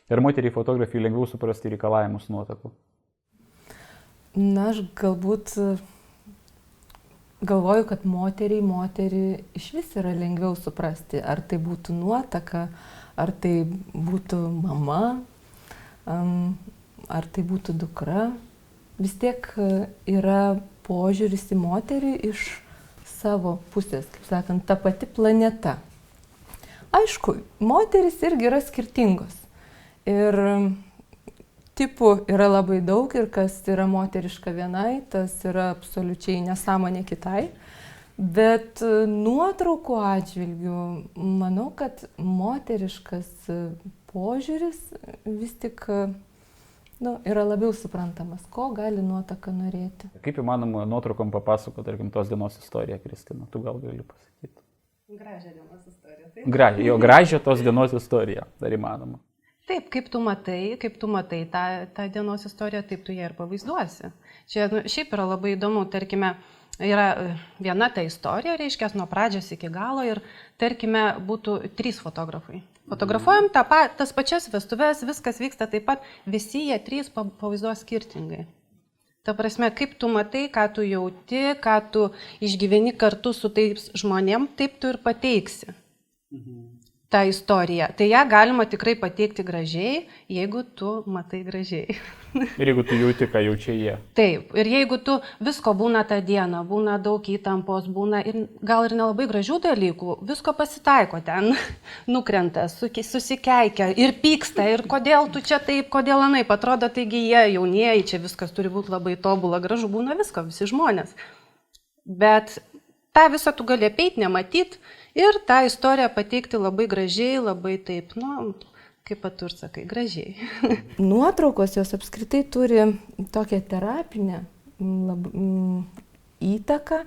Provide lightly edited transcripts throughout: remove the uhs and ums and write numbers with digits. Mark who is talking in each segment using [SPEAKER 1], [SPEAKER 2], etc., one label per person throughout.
[SPEAKER 1] Ir moteriai fotografijai lengviau suprasti reikalavimus nuotakų?
[SPEAKER 2] Na, aš galbūt galvoju, kad moterį iš vis yra lengviau suprasti, ar tai būtų nuotaka, ar tai būtų mama, ar tai būtų dukra. Vis tiek yra požiūris į moterį iš savo pusės, kaip sakant, ta pati planeta. Aišku, moteris irgi yra skirtingos. Ir tipų yra labai daug ir kas yra moteriška vienai, tas yra absoliučiai nesąmonė kitai. Bet nuotraukų atžvilgių manau, kad moteriškas požiūris vis tik yra labiau suprantamas, ko gali nuotaka norėti.
[SPEAKER 1] Kaip įmanoma nuotraukom papasakoti, tarkim, tos dienos istoriją, Kristina, tu gal gali pasakyti?
[SPEAKER 3] Gražią dienos istoriją, taip?
[SPEAKER 1] Gražią tos dienos istoriją, dar įmanoma.
[SPEAKER 3] Taip, kaip tu matai tą dienos istoriją, taip tu ją ir pavaizduosi. Čia šiaip yra labai įdomu, tarkime, yra viena ta istorija, reiškia, nuo pradžios iki galo ir, tarkime, būtų 3 fotografai. Fotografuojam tas pačias vestuves, viskas vyksta taip pat, visi jie 3 pavaizduos skirtingai. Ta prasme, kaip tu matai, ką tu jauti, ką tu išgyveni kartu su tais žmonėm, taip tu ir pateiksi tą istoriją. Tai ją galima tikrai pateikti gražiai, jeigu tu matai gražiai.
[SPEAKER 1] Ir jeigu tu jauti, ką jaučia jie.
[SPEAKER 3] Taip, ir jeigu tu visko būna tą dieną, būna daug įtampos, būna ir gal ir nelabai gražių dalykų, visko pasitaiko ten, nukrenta, susikeikia ir pyksta, ir kodėl tu čia taip, kodėl anaip, atrodo, taigi jie jaunieji, čia viskas turi būti labai tobula, gražu, būna visko, visi žmonės. Bet tą visą tu gali apeiti, nematyti ir tą istoriją pateikti labai gražiai, labai taip, kaip tu ir sakai, gražiai.
[SPEAKER 2] Nuotraukos jos apskritai turi tokią terapinę įtaką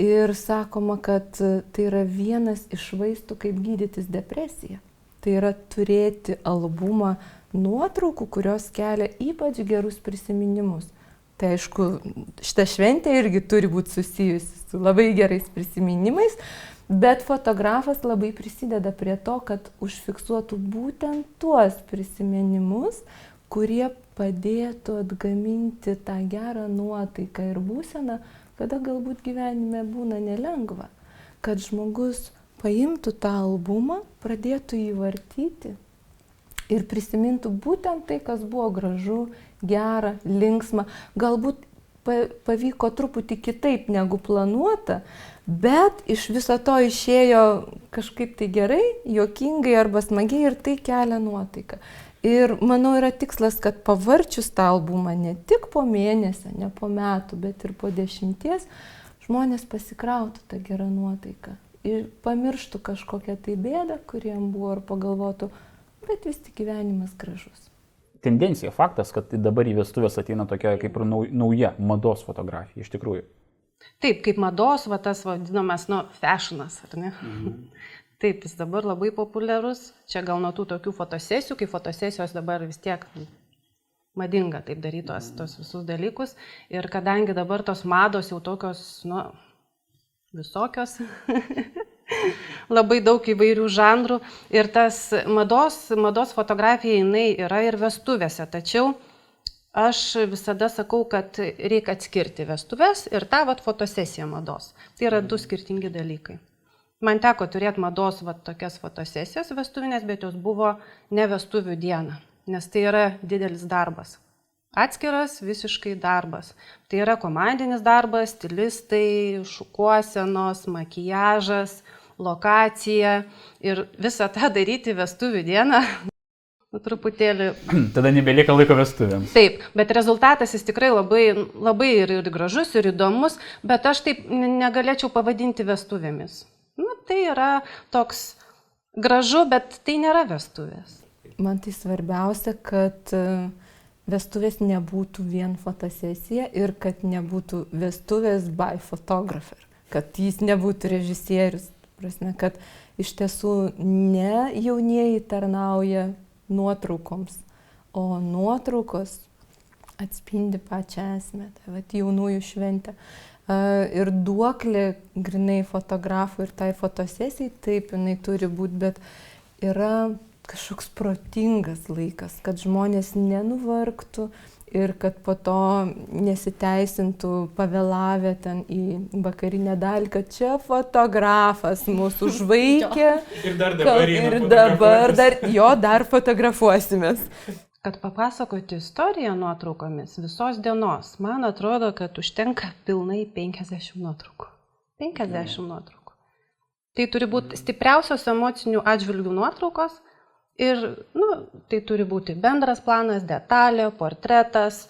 [SPEAKER 2] ir sakoma, kad tai yra vienas iš vaistų, kaip gydytis depresiją. Tai yra turėti albumą nuotraukų, kurios kelia ypač gerus prisiminimus. Tai aišku, šita šventė irgi turi būti susijusi su labai gerais prisiminimais, bet fotografas labai prisideda prie to, kad užfiksuotų būtent tuos prisiminimus, kurie padėtų atgaminti tą gerą nuotaiką ir būseną, kada galbūt gyvenime būna nelengva. Kad žmogus paimtų tą albumą, pradėtų jį vartyti ir prisimintų būtent tai, kas buvo gražu, gera, linksma. Galbūt pavyko truputį kitaip negu planuota, bet iš viso to išėjo kažkaip tai gerai, juokingai arba smagiai ir tai kelia nuotaiką. Ir manau yra tikslas, kad pavarčius tą albumą ne tik po mėnesio, ne po metų, bet ir po 10, žmonės pasikrautų tą gerą nuotaiką ir pamirštų kažkokią tai bėdą, kuriem buvo, ir pagalvotų, bet vis tik gyvenimas gražus.
[SPEAKER 1] Tendencija, faktas, kad dabar į vestuvės ateina tokia kaip ir nauja mados fotografija, iš tikrųjų.
[SPEAKER 3] Taip, kaip mados, tas vadinamas, fashionas, ar ne? Taip, jis dabar labai populiarus. Čia gal nuo tų tokių fotosesijų, kai fotosesijos dabar vis tiek madinga taip daryti tos visus dalykus. Ir kadangi dabar tos mados jau tokios, visokios, labai daug įvairių žanrų ir tas mados fotografija jinai yra ir vestuvėse, tačiau aš visada sakau, kad reikia atskirti vestuves ir tą fotosesiją mados. Tai yra 2 skirtingi dalykai. Man teko turėti mados tokias fotosesijas vestuvinės, bet jos buvo ne vestuvių diena, nes tai yra didelis darbas. Atskiras visiškai darbas. Tai yra komandinis darbas, stilistai, šukuosenos, makiažas, lokacija ir visą tą daryti vestuvių dieną, truputėlį.
[SPEAKER 1] Tada nebelieka laiko vestuvėms.
[SPEAKER 3] Taip, bet rezultatas jis tikrai labai ir gražus, ir įdomus, bet aš taip negalėčiau pavadinti vestuvėmis. Tai yra toks gražu, bet tai nėra vestuvės.
[SPEAKER 2] Man tai svarbiausia, kad vestuvės nebūtų vien fotosesija ir kad nebūtų vestuvės by photographer, kad jis nebūtų režisierius. Prasme, kad iš tiesų ne jaunieji tarnauja nuotraukoms, o nuotraukos atspindi pačią esmę, tai jaunųjų šventę. Ir duoklė grinai fotografų ir tai fotosesijai, taip jinai turi būti, bet yra kažkoks protingas laikas, kad žmonės nenuvargtų ir kad po to nesiteisintų pavėlavę ten į vakarinę dalį, kad čia fotografas mūsų užvaikė ir dabar dar fotografuosimės.
[SPEAKER 3] Kad papasakoti istoriją nuotraukomis visos dienos, man atrodo, kad užtenka pilnai 50 nuotraukų. 50 nuotraukų. Tai turi būti stipriausios emocinių atžvilgių nuotraukos ir tai turi būti bendras planas, detalė, portretas.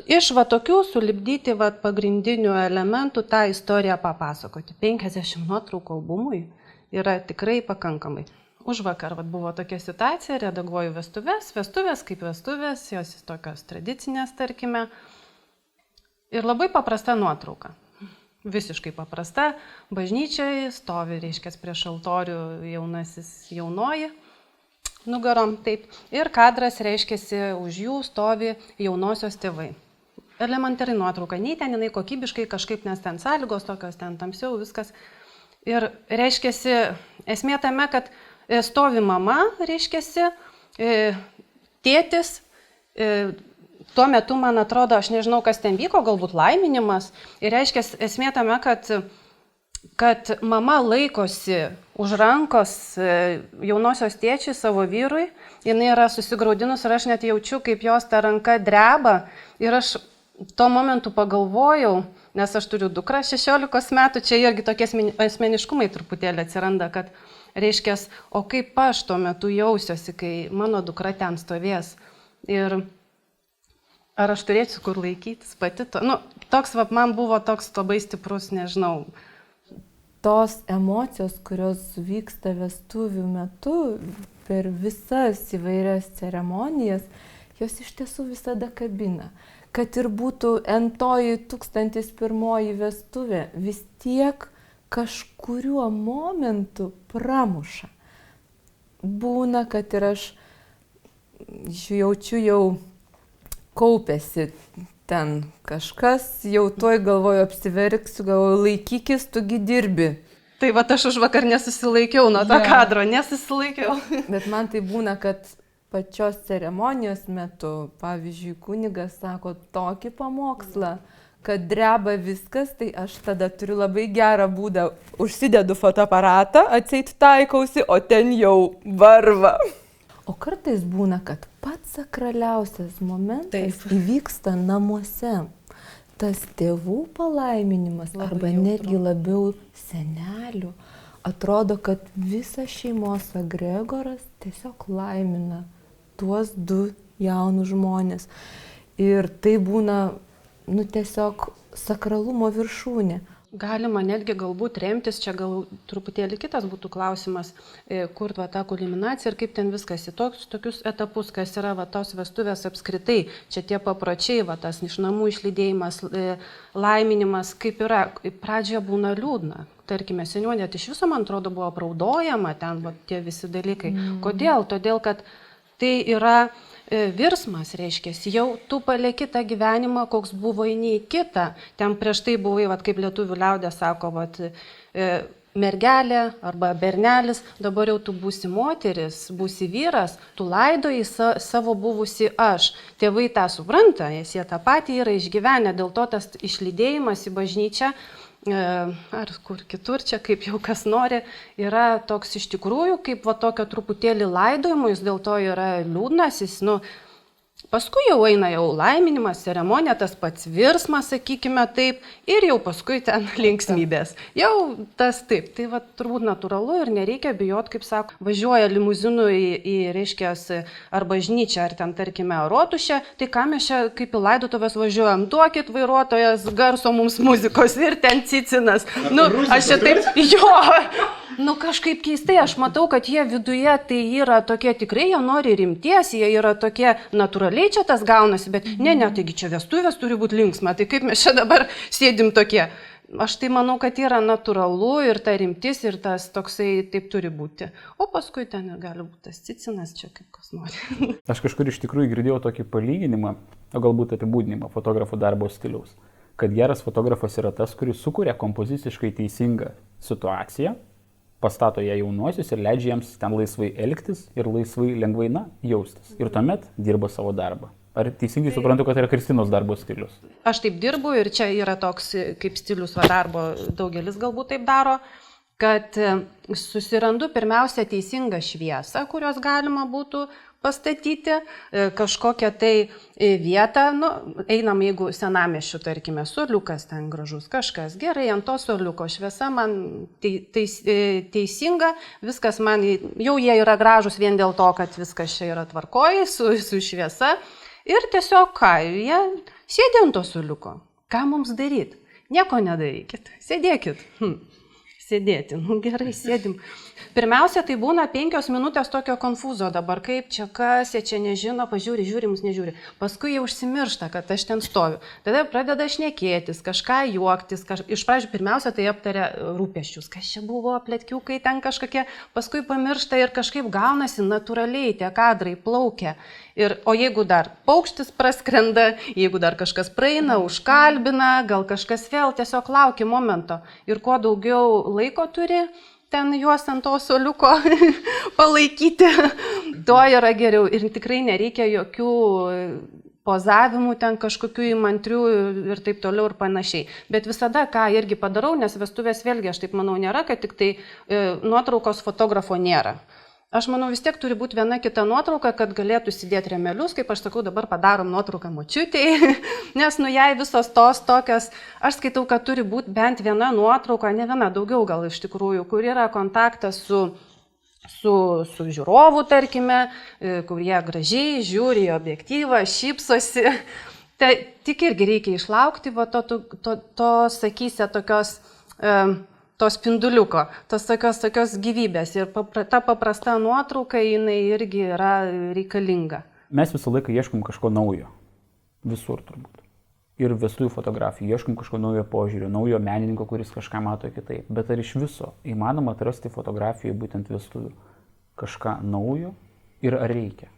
[SPEAKER 3] Iš tokių sulipdyti pagrindinių elementų tą istoriją papasakoti. 50 nuotraukų albumui yra tikrai pakankamai. Užvakar buvo tokia situacija, redaguoju vestuvės kaip vestuvės, jos tokios tradicinės, tarkime. Ir labai paprasta nuotrauka. Visiškai paprasta. Bažnyčiai stovi, reiškia, prieš altorių jaunasis jaunoji. Nugarom, taip. Ir kadras, reiškia, už jų stovi jaunosios tėvai. Elementari nuotrauka. Nei ten jinai kokybiškai kažkaip, nes ten sąlygos tokios, ten tamsiau viskas. Ir, reiškia, esmė tame, kad stovi mama, reiškia, tėtis, tuo metu, man atrodo, aš nežinau, kas ten vyko, galbūt laiminimas. Ir reiškia, esmė tame, kad mama laikosi už rankos jaunosios tėčiui, savo vyrui, jinai yra susigraudinus ir aš net jaučiu, kaip jos ta ranka dreba. Ir aš tuo momentu pagalvojau, nes aš turiu dukrą 16 metų, čia irgi tokie asmeniškumai truputėlį atsiranda, kad reiškia, o kaip aš tuo metu jausiuosi, kai mano dukra ten stovės. Ir ar aš turėsiu kur laikytis pati to. Toks man buvo toks labai stiprus, nežinau.
[SPEAKER 2] Tos emocijos, kurios vyksta vestuvių metu per visas įvairias ceremonijas, jos iš tiesų visada kabina. Kad ir būtų N-oji 1001 vestuvė, vis tiek kažkuriuo momentu pramuša. Būna, kad ir aš jaučiu, jau kaupėsi ten kažkas, jau toj galvoju apsiverksiu, galvoju, laikykis, tugi dirbi.
[SPEAKER 3] Tai aš už vakar nesusilaikiau nuo to kadro, nesusilaikiau.
[SPEAKER 2] Bet man tai būna, kad pačios ceremonijos metu, pavyzdžiui, kunigas sako tokį pamokslą, kad dreba viskas, tai aš tada turiu labai gerą būdą. Užsidedu fotoaparatą, atseit taikausi, o ten jau varva. O kartais būna, kad pats sakraliausias momentas įvyksta namuose. Tas tėvų palaiminimas arba netgi labiau senelių. Atrodo, kad visas šeimos egregoras tiesiog laimina tuos du jaunus žmonės. Ir tai būna tiesiog sakralumo viršūnė.
[SPEAKER 3] Galima netgi galbūt remtis, čia gal truputėlį kitas būtų klausimas, kur ta kulminacija ir kaip ten viskas į tokius etapus, kas yra tos vestuvės apskritai. Čia tie papročiai, tas iš namų išlydėjimas, laiminimas, kaip yra. Pradžioje būna liūdna. Tarkime, seniūnė, iš viso, man atrodo, buvo apraudojama ten tie visi dalykai. Kodėl? Todėl, kad tai yra virsmas, reiškia, jau tu palieki tą gyvenimą, koks buvo į kitą. Ten prieš tai buvai, kaip lietuvių liaudė sako, mergelė arba bernelis, dabar jau tu būsi moteris, būsi vyras, tu laidoji savo buvusi aš. Tėvai tą supranta, jie tą patį yra išgyvenę, dėl to tas išlydėjimas į bažnyčią, ar kur kitur, čia kaip jau kas nori, yra toks iš tikrųjų, kaip tokio truputėlį laidojimo, jis dėl to yra liūdnas, jis, paskui jau eina jau laiminimas, ceremonija, tas pats virsmas, sakykime taip, ir jau paskui ten linksmybės. Jau tas taip, tai turbūt natūralu ir nereikia bijoti, kaip sako, važiuoja limuzinu į reiškias, ar bažnyčią, ar ten, tarkime, rotušę, tai ką mes čia kaip į laidotuvės važiuojam, duokit vairuotojas garso mums muzikos ir ten cicinas. Aš čia taip, kažkaip keistai, aš matau, kad jie viduje tai yra tokie tikrai, jie nori rimties, jie yra tokie natūraliai čia tas gaunasi, bet taigi čia vestuvės turi būti linksma, tai kaip mes čia dabar sėdim tokie. Aš tai manau, kad yra natūralu ir ta rimtis ir tas toksai taip turi būti. O paskui ten ir gali būti tas cicinas, čia kaip kas nori.
[SPEAKER 1] Aš kažkur iš tikrųjų girdėjau tokį palyginimą, o galbūt apibūdinimą fotografų darbo stiliaus, kad geras fotografas yra tas, kuris sukuria kompoziciškai teisingą situaciją, pastato ją jaunuosius ir leidžia jiems ten laisvai elgtis ir laisvai lengvai, jaustis. Ir tuomet dirba savo darbą. Ar teisingai suprantu, kad tai yra Kristinos darbo stilius?
[SPEAKER 3] Aš taip dirbu ir čia yra toks kaip stilius darbo, daugelis galbūt taip daro, kad susirandu pirmiausia teisingą šviesą, kurios galima būtų pastatyti, kažkokią tai vietą, einam, jeigu senamiesčių, tarkime, suoliukas ten gražus, kažkas gerai, ant to suoliuko šviesa man teisinga, viskas man, jau jie yra gražus vien dėl to, kad viskas čia yra tvarkoj su šviesa ir tiesiog ką, jie sėdi ant to suoliuko, ką mums daryti? Nieko nedarykit, sėdėkit. Sėdėti, gerai, sėdim. Pirmiausia, tai būna 5 minutės tokio konfuzo dabar, kaip čia kas, jie čia nežino, žiūri, mus nežiūri. Paskui jie užsimiršta, kad aš ten stoviu. Tada pradeda šnekėtis, kažką juoktis. Iš pradžių pirmiausia, tai aptaria rūpesčius, kas čia buvo, plėtkiukai ten kažkokie, paskui pamiršta ir kažkaip gaunasi natūraliai, tie kadrai plaukia. O jeigu dar paukštis praskrenda, jeigu dar kažkas praeina, užkalbina, gal kažkas vėl tiesiog laukia momento. Ir kuo daugiau laiko turi ten juos ant to suoliuko palaikyti, tuo yra geriau. Ir tikrai nereikia jokių pozavimų, ten kažkokių įmantrių ir taip toliau ir panašiai. Bet visada, ką irgi padarau, nes vestuvės vėlgi, aš taip manau, nėra, kad tik tai nuotraukos fotografo nėra. Aš manau, vis tiek turi būti viena kita nuotrauka, kad galėtų įsidėti rėmelius, kaip aš sakau, dabar padarom nuotrauką močiutei, nes jai visos tos tokios, aš skaitau, kad turi būti bent viena nuotrauka, ne viena, daugiau gal iš tikrųjų, kur yra kontaktas su žiūrovu, tarkime, kur jie gražiai žiūri į objektyvą, šypsosi. Tai tik irgi reikia išlaukti to sakysia, tokios to spinduliuko, tos tokios gyvybės ir ta paprasta nuotrauka, jinai irgi yra reikalinga.
[SPEAKER 1] Mes visą laiką ieškom kažko naujo. Visur turbūt. Ir vestuvių fotografijų ieškom kažko naujo požiūrio, naujo menininko, kuris kažką mato kitaip. Bet ar iš viso įmanoma atrasti fotografijoje būtent vestuvių kažką naujo ir ar reikia?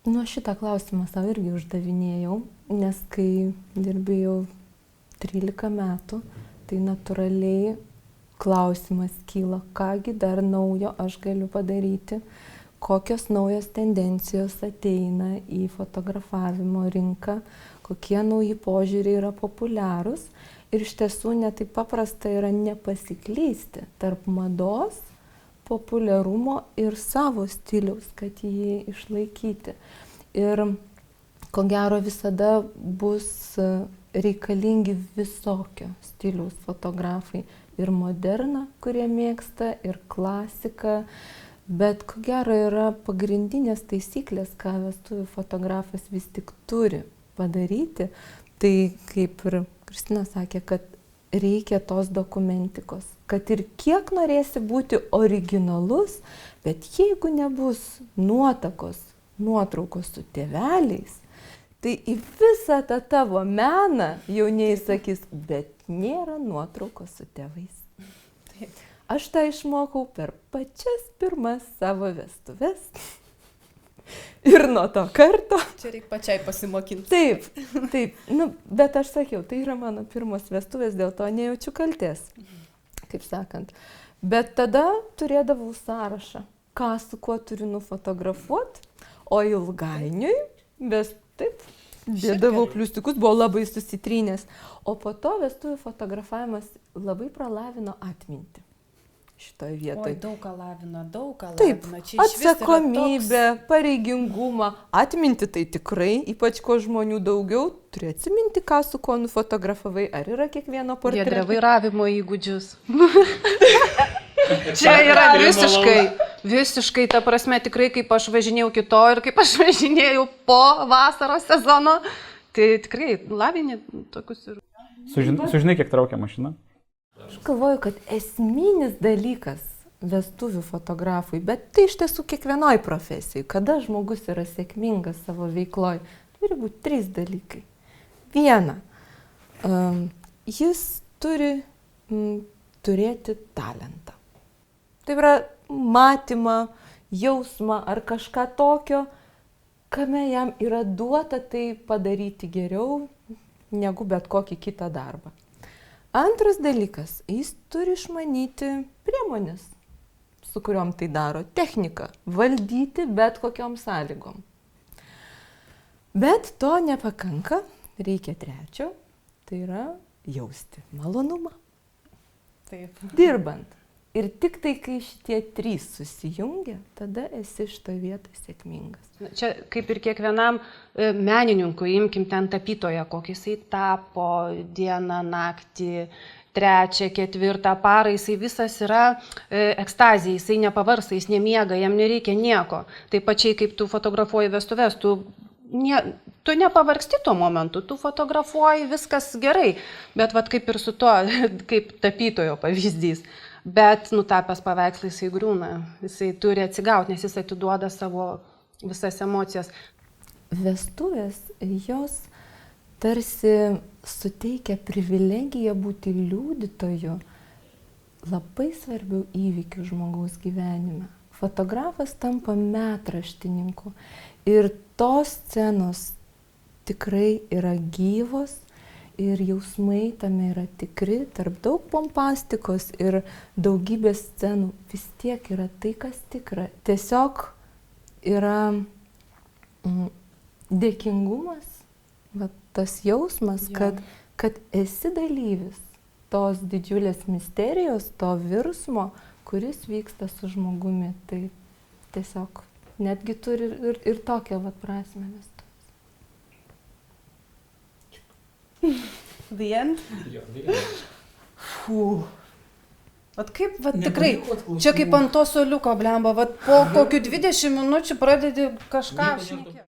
[SPEAKER 2] Šitą klausimą savo irgi uždavinėjau, nes kai dirbėjau 13 metų, tai natūraliai klausimas kyla, kągi dar naujo aš galiu padaryti, kokios naujos tendencijos ateina į fotografavimo rinką, kokie nauji požiūriai yra populiarūs. Ir iš tiesų netaip paprasta yra nepasiklysti tarp mados, populiarumo ir savo stiliaus, kad jį išlaikyti. Ir ko gero visada bus reikalingi visokio stiliaus fotografai. Ir moderną, kurie mėgsta, ir klasiką, bet ko gero yra pagrindinės taisyklės, ką vestuvių fotografas vis tik turi padaryti. Tai kaip ir Kristina sakė, kad reikia tos dokumentikos, kad ir kiek norėsi būti originalus, bet jeigu nebus nuotraukos su tėveliais, tai į visą tą tavo meną jaunieji sakys, bet nėra nuotraukos su tėvais. Aš tą išmokau per pačias pirmas savo vestuves. Ir nuo to karto.
[SPEAKER 4] Čia reikia pačiai pasimokinti.
[SPEAKER 2] Taip. Bet aš sakiau, tai yra mano pirmos vestuvės, dėl to nejaučiu kaltės, kaip sakant. Bet tada turėdavau sąrašą, ką su kuo turiu nufotografuoti, o ilgainiui, bet taip, dėdavau pliustikus, buvo labai susitrynęs. O po to vestuvių fotografavimas labai pralavino atmintį šitoje vietoje.
[SPEAKER 4] Oi, daug ką lavino.
[SPEAKER 2] Taip, atsakomybę, pareigingumą, atminti tai tikrai, ypač kuo žmonių daugiau, turi atsiminti, ką su kuo nufotografavai, ar yra kiekvieno portreto.
[SPEAKER 3] Giedrė vairavimo įgūdžius. Čia yra visiškai, ta prasme, tikrai kaip aš važinėjau kito ir kaip aš važinėjau po vasaros sezono, tai tikrai lavini tokius ir...
[SPEAKER 1] Sužinai, kiek traukia mašina?
[SPEAKER 2] Aš galvoju, kad esminis dalykas vestuvių fotografui, bet tai iš tiesų kiekvienoj profesijai, kada žmogus yra sėkmingas savo veikloj, turi būti 3 dalykai. 1. Jis turi turėti talentą. Tai yra matymą, jausmą ar kažką tokio, kame jam yra duota tai padaryti geriau negu bet kokį kitą darbą. Antras dalykas, jis turi išmanyti priemonės, su kuriuom tai daro? Technika. Valdyti bet kokiom sąlygom. Bet to nepakanka, reikia trečio, tai yra jausti malonumą.
[SPEAKER 3] Taip.
[SPEAKER 2] Dirbant. Ir tik tai, kai šitie trys susijungia, tada esi šitoje vietoje sėkmingas.
[SPEAKER 3] Čia kaip ir kiekvienam menininkui, imkim ten tapytoją, kokį jisai tapo dieną, naktį, trečią, ketvirtą parą, jisai visas yra ekstazija, jisai nepavarsta, jis nemiega, jam nereikia nieko. Taip pačiai kaip tu fotografuoji vestuves, tu nepavargsti tuo momentu, tu fotografuoji, viskas gerai, bet vat kaip ir su to, kaip tapytojo pavyzdys. Bet nutapęs paveikslą jisai griūna, jisai turi atsigauti, nes jis atiduoda savo visas emocijas.
[SPEAKER 2] Vestuvės, jos tarsi suteikia privilegiją būti liudytoju labai svarbių įvykių žmogaus gyvenime. Fotografas tampa metraštininku ir tos scenos tikrai yra gyvos ir jausmai tame yra tikri, tarp daug pompastikos ir daugybės scenų vis tiek yra tai, kas tikra. Tiesiog yra dėkingumas, va, tas jausmas, kad esi dalyvis tos didžiulės misterijos, to virsmo, kuris vyksta su žmogumi. Tai tiesiog netgi turi ir tokią va prasmę vestuvės.
[SPEAKER 4] The end? Fū. Vat kaip, vat tikrai, čia kaip ant to suoliuko, blemba, vat po kokių 20 minučių pradedi kažką šnekėti.